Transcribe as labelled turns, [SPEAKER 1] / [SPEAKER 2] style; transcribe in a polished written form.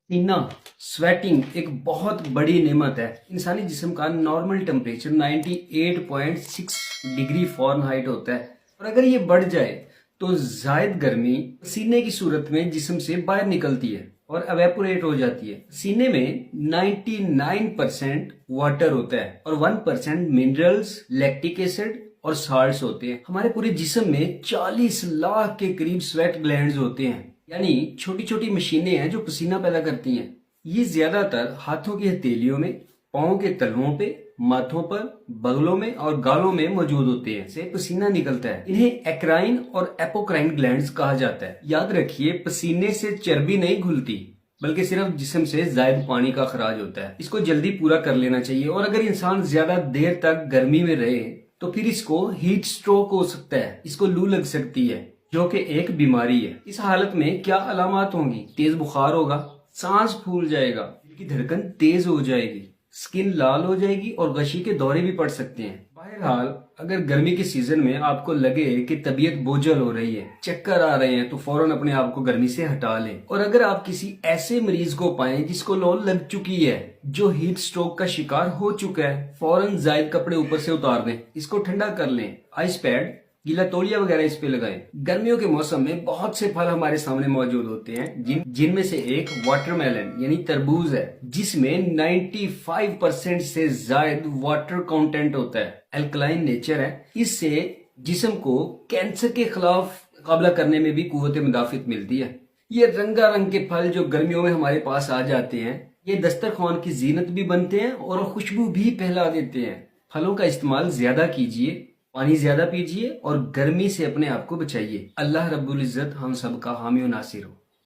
[SPEAKER 1] पसीना स्वेटिंग एक बहुत बड़ी नेमत है। इंसानी जिस्म का नॉर्मल टेम्परेचर 98.6 डिग्री फ़ारेनहाइट होता है और अगर ये बढ़ जाए तो जायद गर्मी पसीने की सूरत में जिस्म से बाहर निकलती है और एवेपोरेट हो जाती है। पसीने में 99% वाटर होता है और 1% मिनरल्स, लैक्टिक एसिड और साल्ट्स होते हैं। हमारे पूरे जिस्म में 40 लाख के करीब स्वेट ग्लैंड्स होते हैं, यानी छोटी छोटी मशीनें हैं जो पसीना पैदा करती हैं। ये ज्यादातर हाथों की हथेलियों में, पाँव के तलवों पे, माथों पर, बगलों में और गालों में मौजूद होते हैं। से पसीना निकलता है। इन्हें एक्राइन और एपोक्राइन ग्लैंड्स कहा जाता है। याद रखिए, पसीने से चर्बी नहीं घुलती बल्कि सिर्फ जिस्म से जायद पानी का खराज होता है। इसको जल्दी पूरा कर लेना चाहिए और अगर इंसान ज्यादा देर तक गर्मी में रहे तो फिर इसको हीट स्ट्रोक हो सकता है। इसको लू लग सकती है जो कि एक बीमारी है। इस हालत में क्या अलामत होंगी? तेज बुखार होगा, सांस फूल जाएगा, दिल की धड़कन तेज हो जाएगी, स्किन लाल हो जाएगी और गशी के दौरे भी पड़ सकते हैं। बहरहाल, अगर गर्मी के सीजन में आपको लगे कि तबीयत बोझल हो रही है, चक्कर आ रहे हैं, तो फौरन अपने आप को गर्मी से हटा लें। और अगर आप किसी ऐसे मरीज को पाएं जिसको लू लग चुकी है, जो हीट स्ट्रोक का शिकार हो चुका है, फौरन जायद कपड़े ऊपर से उतार दें, इसको ठंडा कर लें। आइस पैड, गीला तौलिया वगैरह इस पे लगाएं। गर्मियों के मौसम में बहुत से फल हमारे सामने मौजूद होते हैं, जिनमें से एक वाटरमेलन यानी तरबूज है, जिसमें 95% से ज्यादा वाटर कंटेंट होता है। अल्कलाइन नेचर है। इससे जिस्म को कैंसर के खिलाफ मुकाबला करने में भी कुव्वत मुदाफित मिलती है। ये रंगारंग के फल जो गर्मियों में हमारे पास आ जाते हैं, ये दस्तरखान की जीनत भी बनते हैं और खुशबू भी फैला देते हैं। फलों का इस्तेमाल ज्यादा कीजिए, पानी ज्यादा पीजिए और गर्मी से अपने आप को बचाइए। अल्लाह रब्बुल इज्जत हम सब का हामी और नासिर हो।